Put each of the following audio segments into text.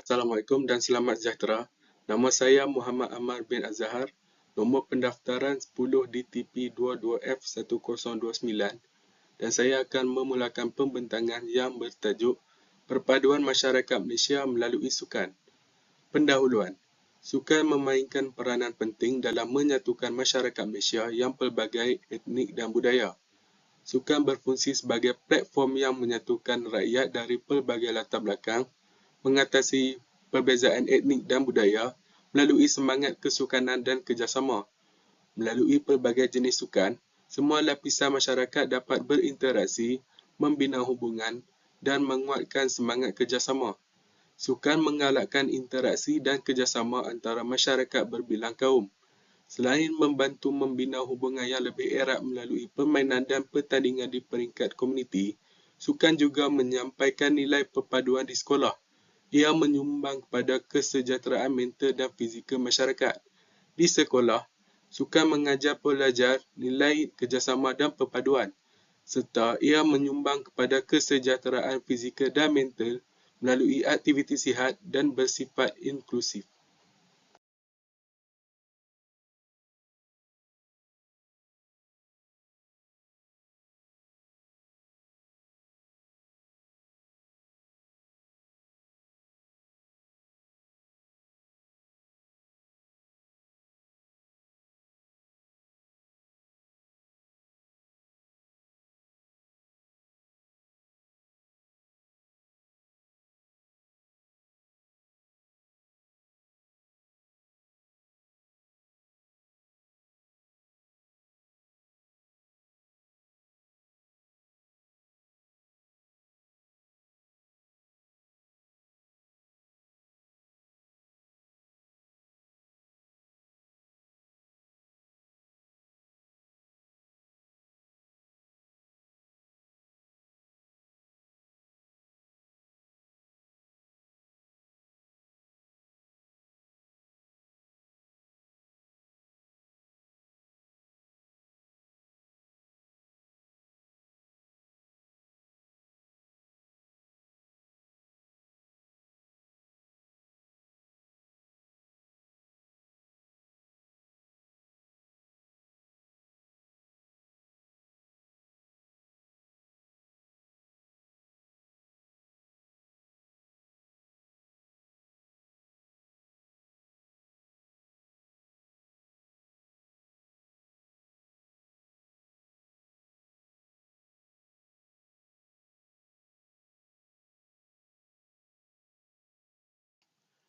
Assalamualaikum dan selamat sejahtera. Nama saya Muhammad Ammar bin Azhar. Nombor pendaftaran 10 DTP 22F1029 dan saya akan memulakan pembentangan yang bertajuk Perpaduan Masyarakat Malaysia melalui Sukan. Pendahuluan. Sukan memainkan peranan penting dalam menyatukan masyarakat Malaysia yang pelbagai etnik dan budaya. Sukan berfungsi sebagai platform yang menyatukan rakyat dari pelbagai latar belakang, mengatasi perbezaan etnik dan budaya melalui semangat kesukanan dan kerjasama. Melalui pelbagai jenis sukan, semua lapisan masyarakat dapat berinteraksi, membina hubungan dan menguatkan semangat kerjasama. Sukan menggalakkan interaksi dan kerjasama antara masyarakat berbilang kaum. Selain membantu membina hubungan yang lebih erat melalui permainan dan pertandingan di peringkat komuniti, sukan juga menyampaikan nilai perpaduan di sekolah. Ia menyumbang kepada kesejahteraan mental dan fizikal masyarakat. Di sekolah, sukan mengajar pelajar nilai kerjasama dan perpaduan, serta ia menyumbang kepada kesejahteraan fizikal dan mental melalui aktiviti sihat dan bersifat inklusif.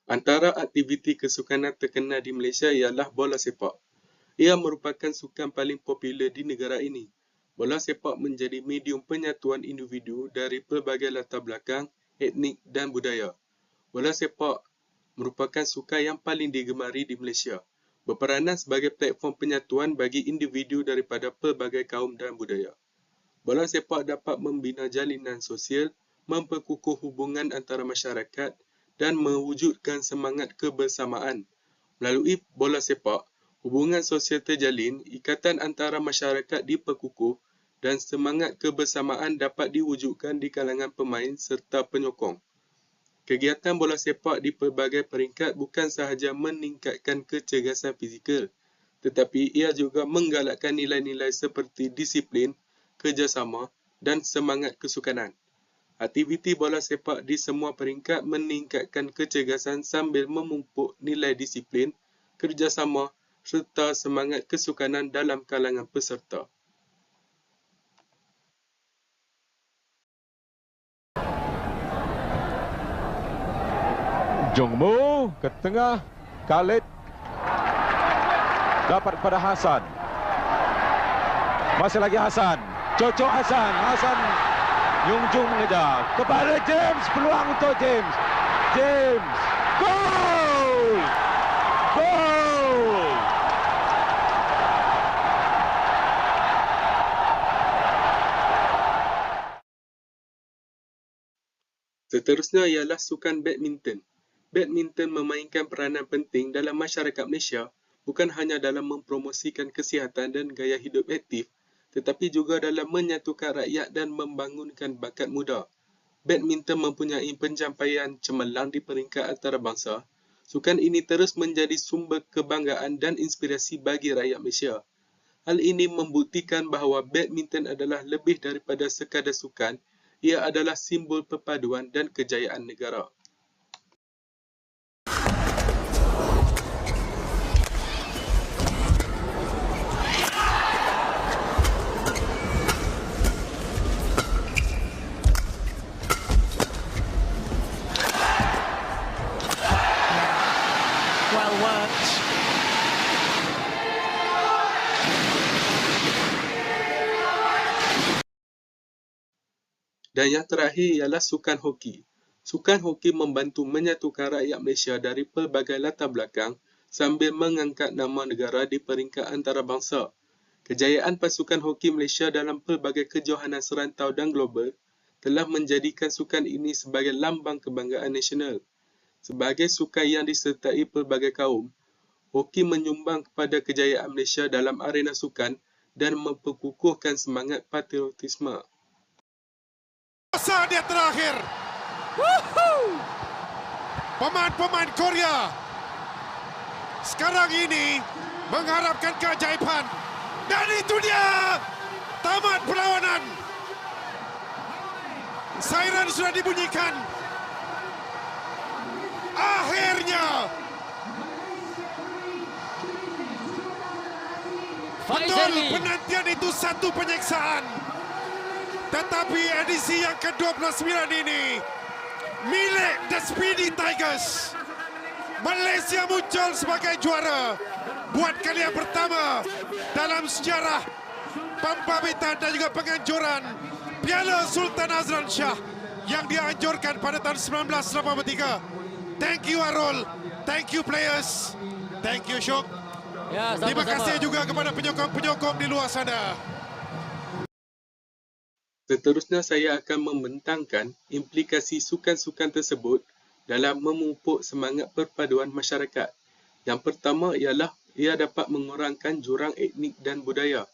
Antara aktiviti kesukanan terkenal di Malaysia ialah bola sepak. Ia merupakan sukan paling popular di negara ini. Bola sepak menjadi medium penyatuan individu dari pelbagai latar belakang, etnik dan budaya. Bola sepak merupakan sukan yang paling digemari di Malaysia, berperanan sebagai platform penyatuan bagi individu daripada pelbagai kaum dan budaya. Bola sepak dapat membina jalinan sosial, memperkukuh hubungan antara masyarakat dan mewujudkan semangat kebersamaan. Melalui bola sepak, hubungan sosial terjalin, ikatan antara masyarakat diperkukuh dan semangat kebersamaan dapat diwujudkan di kalangan pemain serta penyokong. Kegiatan bola sepak di pelbagai peringkat bukan sahaja meningkatkan kecergasan fizikal, tetapi ia juga menggalakkan nilai-nilai seperti disiplin, kerjasama dan semangat kesukanan. Aktiviti bola sepak di semua peringkat meningkatkan kecergasan sambil memupuk nilai disiplin, kerjasama serta semangat kesukanan dalam kalangan peserta. Jong Mu ke tengah, Khalid dapat pada Hasan. Masih lagi Hasan, cocok Hasan. Hasan Yung Jung mengejar kepada James, peluang untuk James. James, gol! Gol! Seterusnya ialah sukan badminton. Badminton memainkan peranan penting dalam masyarakat Malaysia, bukan hanya dalam mempromosikan kesihatan dan gaya hidup aktif, tetapi juga dalam menyatukan rakyat dan membangunkan bakat muda. badminton mempunyai pencapaian cemerlang di peringkat antarabangsa, sukan ini terus menjadi sumber kebanggaan dan inspirasi bagi rakyat Malaysia. Hal ini membuktikan bahawa badminton adalah lebih daripada sekadar sukan, ia adalah simbol perpaduan dan kejayaan negara. Well worked. Dan yang terakhir ialah sukan hoki. Sukan hoki membantu menyatukan rakyat Malaysia dari pelbagai latar belakang sambil mengangkat nama negara di peringkat antarabangsa. Kejayaan pasukan hoki Malaysia dalam pelbagai kejohanan serantau dan global telah menjadikan sukan ini sebagai lambang kebanggaan nasional. Sebagai sukan yang disertai pelbagai kaum, hoki menyumbang kepada kejayaan Malaysia dalam arena sukan dan memperkukuhkan semangat patriotisme. Masa dia terakhir. Woohoo! Pemain-pemain Korea sekarang ini mengharapkan keajaiban. Dan itu dia tamat perlawanan. Siren sudah dibunyikan. Akhirnya betul, penantian itu satu penyiksaan. Tetapi edisi yang ke-29 ini milik The Speedy Tigers. Malaysia muncul sebagai juara buat kali yang pertama dalam sejarah pembabitan dan juga penganjuran Piala Sultan Azlan Shah yang dianjurkan pada tahun 1983. Thank you Arul, thank you players, thank you Syuk. Ya, Terima sama-sama. kasih juga kepada penyokong-penyokong di luar sana. Seterusnya saya akan membentangkan implikasi sukan-sukan tersebut dalam memupuk semangat perpaduan masyarakat. Yang pertama ialah ia dapat mengurangkan jurang etnik dan budaya.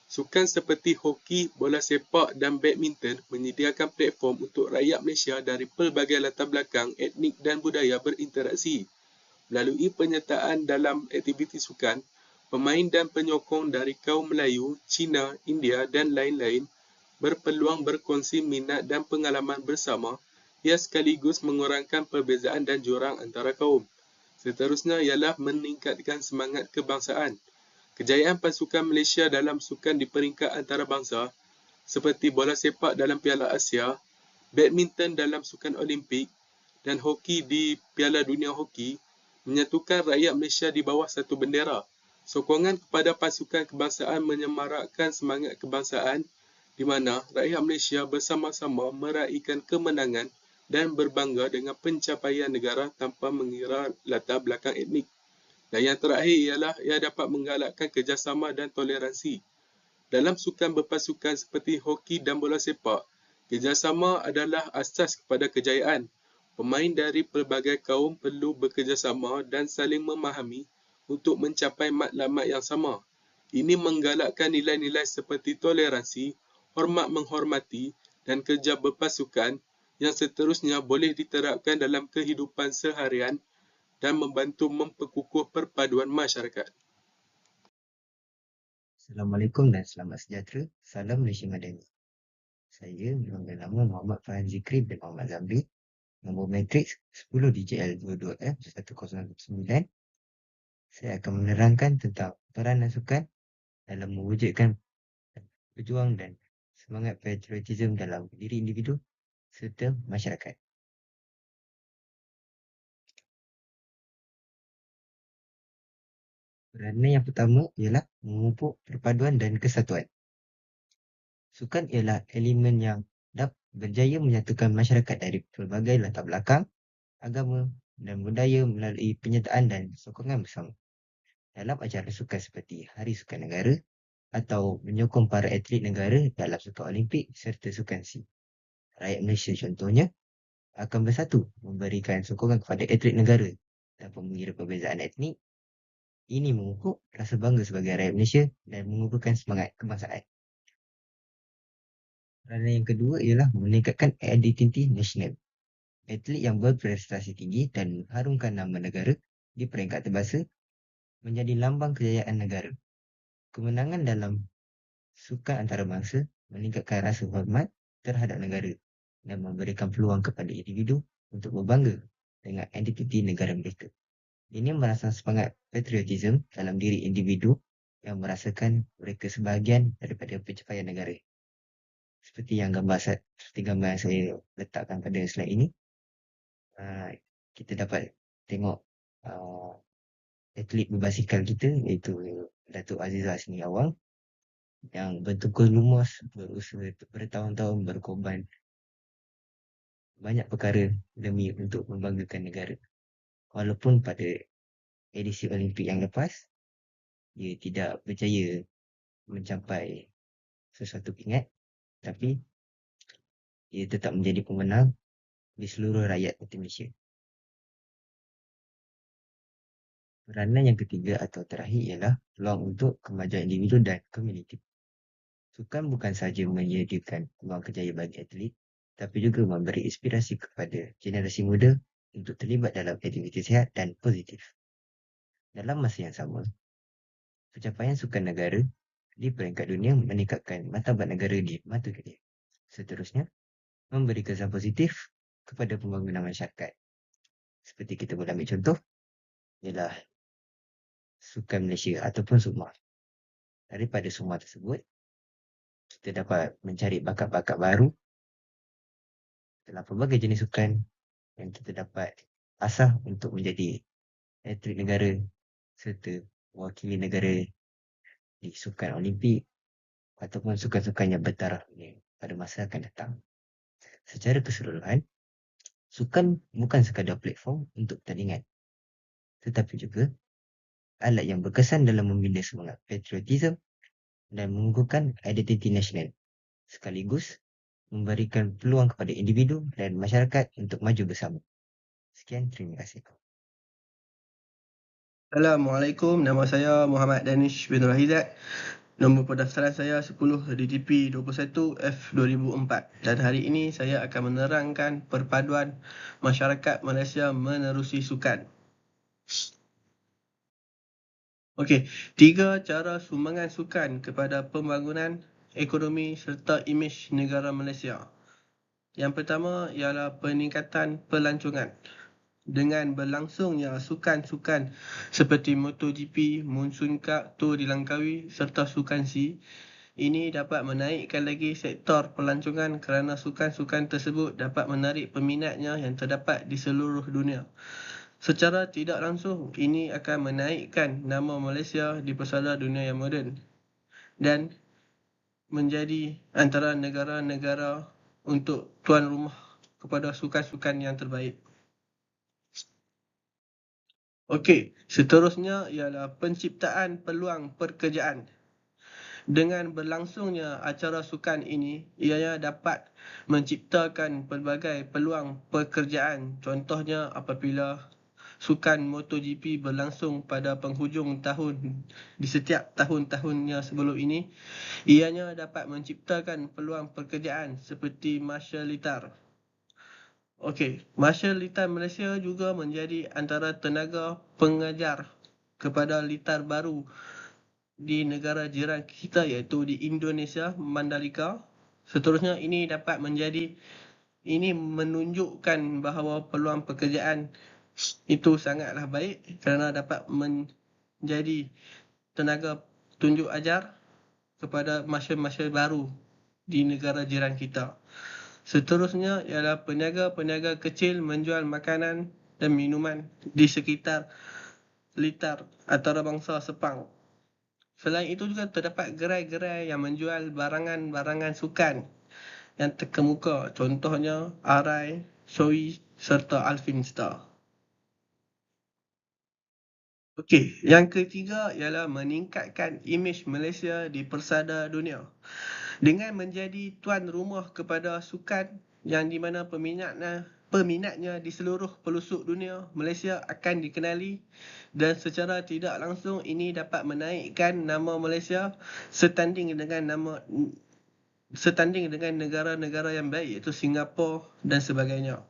Sukan seperti hoki, bola sepak dan badminton menyediakan platform untuk rakyat Malaysia dari pelbagai latar belakang etnik dan budaya berinteraksi. Melalui penyertaan dalam aktiviti sukan, pemain dan penyokong dari kaum Melayu, Cina, India dan lain-lain berpeluang berkongsi minat dan pengalaman bersama, ia sekaligus mengurangkan perbezaan dan jurang antara kaum. Seterusnya ialah meningkatkan semangat kebangsaan. Kejayaan pasukan Malaysia dalam sukan di peringkat antarabangsa seperti bola sepak dalam Piala Asia, badminton dalam sukan Olimpik dan hoki di Piala Dunia Hoki menyatukan rakyat Malaysia di bawah satu bendera. Sokongan kepada pasukan kebangsaan menyemarakkan semangat kebangsaan di mana rakyat Malaysia bersama-sama meraihkan kemenangan dan berbangga dengan pencapaian negara tanpa mengira latar belakang etnik. Dan yang terakhir ialah ia dapat menggalakkan kerjasama dan toleransi. Dalam sukan berpasukan seperti hoki dan bola sepak, kerjasama adalah asas kepada kejayaan. Pemain dari pelbagai kaum perlu bekerjasama dan saling memahami untuk mencapai matlamat yang sama. Ini menggalakkan nilai-nilai seperti toleransi, hormat menghormati dan kerja berpasukan yang seterusnya boleh diterapkan dalam kehidupan seharian dan membantu memperkukuh perpaduan masyarakat. Assalamualaikum dan selamat sejahtera. Salam Malaysia Madani. Saya mengambil nama Muhammad Farhan Zikri bin Muhammad Zamri. Nombor matriks 10 DJL 22F109. Saya akan menerangkan tentang peranan sukan dalam mewujudkan pejuang dan semangat patriotisme dalam diri individu serta masyarakat. Peranan yang pertama ialah memupuk perpaduan dan kesatuan. Sukan ialah elemen yang dapat berjaya menyatukan masyarakat dari pelbagai latar belakang, agama dan budaya melalui penyertaan dan sokongan bersama. Dalam acara sukan seperti Hari Sukan Negara atau menyokong para atlet negara dalam sukan Olimpik serta sukan SEA. Rakyat Malaysia contohnya akan bersatu memberikan sokongan kepada atlet negara tanpa mengira perbezaan etnik. Ini memupuk rasa bangga sebagai rakyat Malaysia dan mengukuhkan semangat kebangsaan. Peranan yang kedua ialah meningkatkan identiti nasional. Atlet yang berprestasi tinggi dan mengharumkan nama negara di peringkat terbasa menjadi lambang kejayaan negara. Kemenangan dalam sukan antarabangsa meningkatkan rasa hormat terhadap negara dan memberikan peluang kepada individu untuk berbangga dengan identiti negara mereka. Ini merangsang semangat patriotisme dalam diri individu yang merasakan mereka sebahagian daripada pencapaian negara. Seperti gambar yang saya letakkan pada slide ini, kita dapat tengok atlet berbasikal kita iaitu Datuk Azizah Hasni Awang yang bertukar lumus, berusaha bertahun-tahun, berkorban banyak perkara demi untuk membanggakan negara. Walaupun pada edisi Olimpik yang lepas, dia tidak berjaya mencapai sesuatu pingat, tapi dia tetap menjadi pemenang di seluruh rakyat Malaysia. Peranan yang ketiga atau terakhir ialah peluang untuk kemajuan individu dan komuniti. Sukan bukan sahaja menyediakan peluang kerjaya bagi atlet, tapi juga memberi inspirasi kepada generasi muda untuk terlibat dalam aktiviti sihat dan positif. Dalam masa yang sama, pencapaian sukan negara di peringkat dunia meningkatkan martabat negara di mata dunia. Seterusnya, memberi kesan positif kepada pembangunan masyarakat. Seperti kita boleh ambil contoh, ialah Sukan Malaysia ataupun SUKMA. Daripada SUKMA tersebut, kita dapat mencari bakat-bakat baru dalam pelbagai jenis sukan yang kita dapat asah untuk menjadi atlet negara serta mewakili negara di sukan Olimpik ataupun sukan-sukan yang bertaraf ini pada masa akan datang. Secara keseluruhan, sukan bukan sekadar platform untuk pertandingan, tetapi juga alat yang berkesan dalam membina semangat patriotisme dan mengukuhkan identiti nasional, sekaligus memberikan peluang kepada individu dan masyarakat untuk maju bersama. Sekian, terima kasih. Assalamualaikum, nama saya Muhammad Danish bin Rahizat. Nombor pendaftaran saya 10 DTP 21 F 2004 dan hari ini saya akan menerangkan perpaduan masyarakat Malaysia menerusi sukan. Okey, 3 cara sumbangan sukan kepada pembangunan ekonomi serta imej negara Malaysia. Yang pertama ialah peningkatan pelancongan. Dengan berlangsungnya sukan-sukan seperti MotoGP, Monsoon Cup, Tour di Langkawi serta Sukan C, ini dapat menaikkan lagi sektor pelancongan kerana sukan-sukan tersebut dapat menarik peminatnya yang terdapat di seluruh dunia. Secara tidak langsung, ini akan menaikkan nama Malaysia di pesada dunia yang moden dan menjadi antara negara-negara untuk tuan rumah kepada sukan-sukan yang terbaik. Okey, seterusnya ialah penciptaan peluang pekerjaan. Dengan berlangsungnya acara sukan ini, ianya dapat menciptakan pelbagai peluang pekerjaan. Contohnya apabila sukan MotoGP berlangsung pada penghujung tahun di setiap tahun-tahunnya sebelum ini, ianya dapat menciptakan peluang pekerjaan seperti Marshal Litar. Okey, Marshal Litar Malaysia juga menjadi antara tenaga pengajar kepada litar baru di negara jiran kita iaitu di Indonesia, Mandalika. Seterusnya ini menunjukkan bahawa peluang pekerjaan itu sangatlah baik kerana dapat menjadi tenaga tunjuk ajar kepada marshal-marshal baru di negara jiran kita. Seterusnya ialah peniaga-peniaga kecil menjual makanan dan minuman di sekitar litar antarabangsa Sepang. Selain itu juga terdapat gerai-gerai yang menjual barangan-barangan sukan yang terkemuka, contohnya Arai, Soi serta Alfinstar. Okey, yang ketiga ialah meningkatkan imej Malaysia di persada dunia. Dengan menjadi tuan rumah kepada sukan yang di mana peminatnya di seluruh pelosok dunia, Malaysia akan dikenali dan secara tidak langsung ini dapat menaikkan nama Malaysia setanding dengan nama setanding dengan negara-negara yang baik iaitu Singapura dan sebagainya.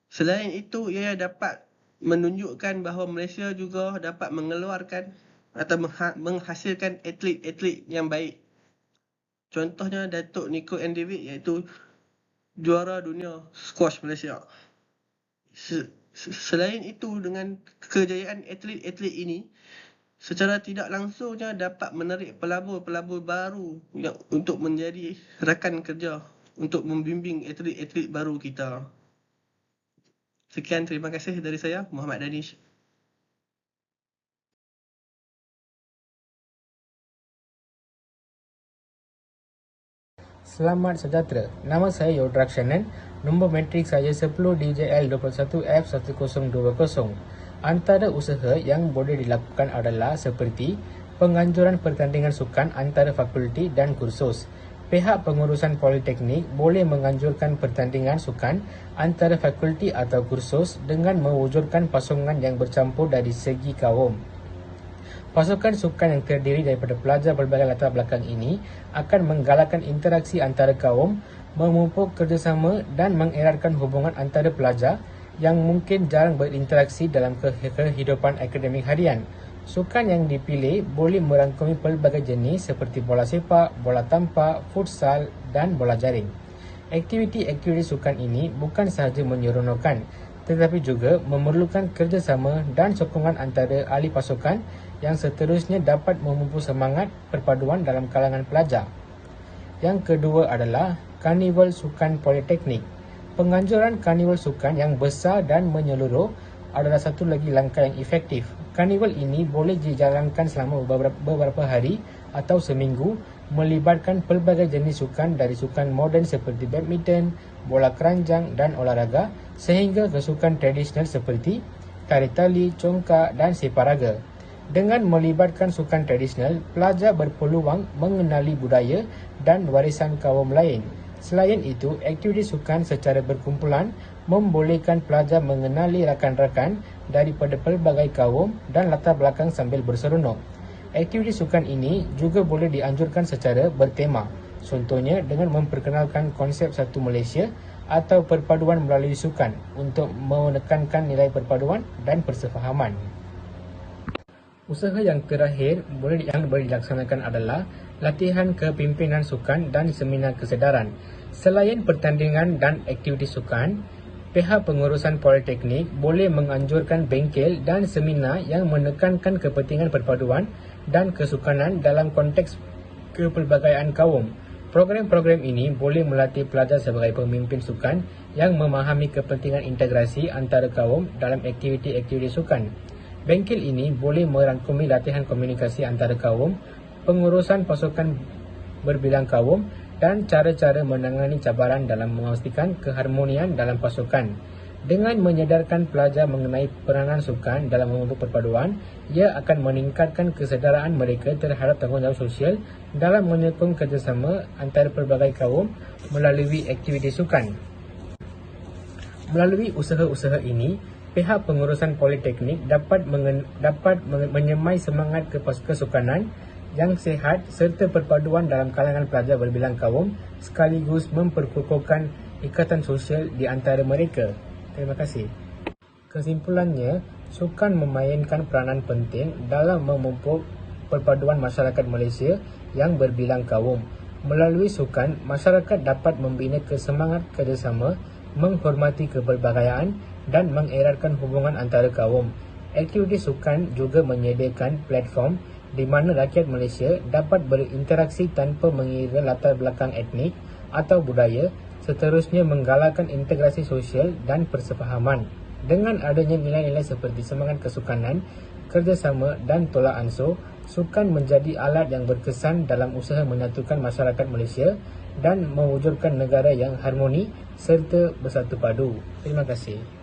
Selain itu, ia dapat menunjukkan bahawa Malaysia juga dapat mengeluarkan atau menghasilkan atlet-atlet yang baik. Contohnya Datuk Niko David iaitu juara dunia squash Malaysia. Selain itu, dengan kejayaan atlet-atlet ini, secara tidak langsungnya dapat menarik pelabur-pelabur baru untuk menjadi rakan kerja untuk membimbing atlet-atlet baru kita. Sekian, terima kasih dari saya, Muhammad Danish. Selamat sejahtera. Nama saya Yodrakshanan. Nombor matrik saya 10DJL21F1020. Antara usaha yang boleh dilakukan adalah seperti penganjuran pertandingan sukan antara fakulti dan kursus. Pihak pengurusan politeknik boleh menganjurkan pertandingan sukan antara fakulti atau kursus dengan mewujudkan pasungan yang bercampur dari segi kaum. Pasukan sukan yang terdiri daripada pelajar berbagai latar belakang ini akan menggalakkan interaksi antara kaum, memupuk kerjasama dan mengeratkan hubungan antara pelajar yang mungkin jarang berinteraksi dalam kehidupan akademik harian. Sukan yang dipilih boleh merangkumi pelbagai jenis seperti bola sepak, bola tampar, futsal dan bola jaring. Aktiviti-aktiviti sukan ini bukan sahaja menyeronokkan, tetapi juga memerlukan kerjasama dan sokongan antara ahli pasukan yang seterusnya dapat memupuk semangat perpaduan dalam kalangan pelajar. Yang kedua adalah Karnival Sukan Politeknik. Penganjuran karnival sukan yang besar dan menyeluruh adalah satu lagi langkah yang efektif. Karnival ini boleh dijalankan selama beberapa hari atau seminggu, melibatkan pelbagai jenis sukan dari sukan moden seperti badminton, bola keranjang dan olahraga sehingga ke sukan tradisional seperti tari tali, congkak dan separaga. Dengan melibatkan sukan tradisional, pelajar berpeluang mengenali budaya dan warisan kaum lain. Selain itu, aktiviti sukan secara berkumpulan membolehkan pelajar mengenali rakan-rakan daripada pelbagai kaum dan latar belakang sambil berseronok. Aktiviti sukan ini juga boleh dianjurkan secara bertema. Contohnya dengan memperkenalkan konsep Satu Malaysia atau perpaduan melalui sukan untuk menekankan nilai perpaduan dan persefahaman. Usaha yang terakhir yang boleh dilaksanakan adalah latihan kepimpinan sukan dan seminar kesedaran. Selain pertandingan dan aktiviti sukan, pihak pengurusan politeknik boleh menganjurkan bengkel dan seminar yang menekankan kepentingan perpaduan dan kesukanan dalam konteks kepelbagaian kaum. Program-program ini boleh melatih pelajar sebagai pemimpin sukan yang memahami kepentingan integrasi antara kaum dalam aktiviti-aktiviti sukan. Bengkel ini boleh merangkumi latihan komunikasi antara kaum, pengurusan pasukan berbilang kaum dan cara-cara menangani cabaran dalam memastikan keharmonian dalam pasukan. Dengan menyedarkan pelajar mengenai peranan sukan dalam membentuk perpaduan, ia akan meningkatkan kesedaraan mereka terhadap tanggungjawab sosial dalam menyokong kerjasama antara pelbagai kaum melalui aktiviti sukan. Melalui usaha-usaha ini, pihak pengurusan politeknik dapat menyemai semangat kesukanan yang sihat serta perpaduan dalam kalangan pelajar berbilang kaum sekaligus memperkukuhkan ikatan sosial di antara mereka. Terima kasih. Kesimpulannya, sukan memainkan peranan penting dalam memupuk perpaduan masyarakat Malaysia yang berbilang kaum. Melalui sukan, masyarakat dapat membina kesemangat kerjasama, menghormati keberbagaian dan mengeratkan hubungan antara kaum. Aktiviti sukan juga menyediakan platform di mana rakyat Malaysia dapat berinteraksi tanpa mengira latar belakang etnik atau budaya, seterusnya menggalakkan integrasi sosial dan persefahaman. Dengan adanya nilai-nilai seperti semangat kesukanan, kerjasama dan tolak ansur, sukan menjadi alat yang berkesan dalam usaha menyatukan masyarakat Malaysia dan mewujudkan negara yang harmoni serta bersatu padu. Terima kasih.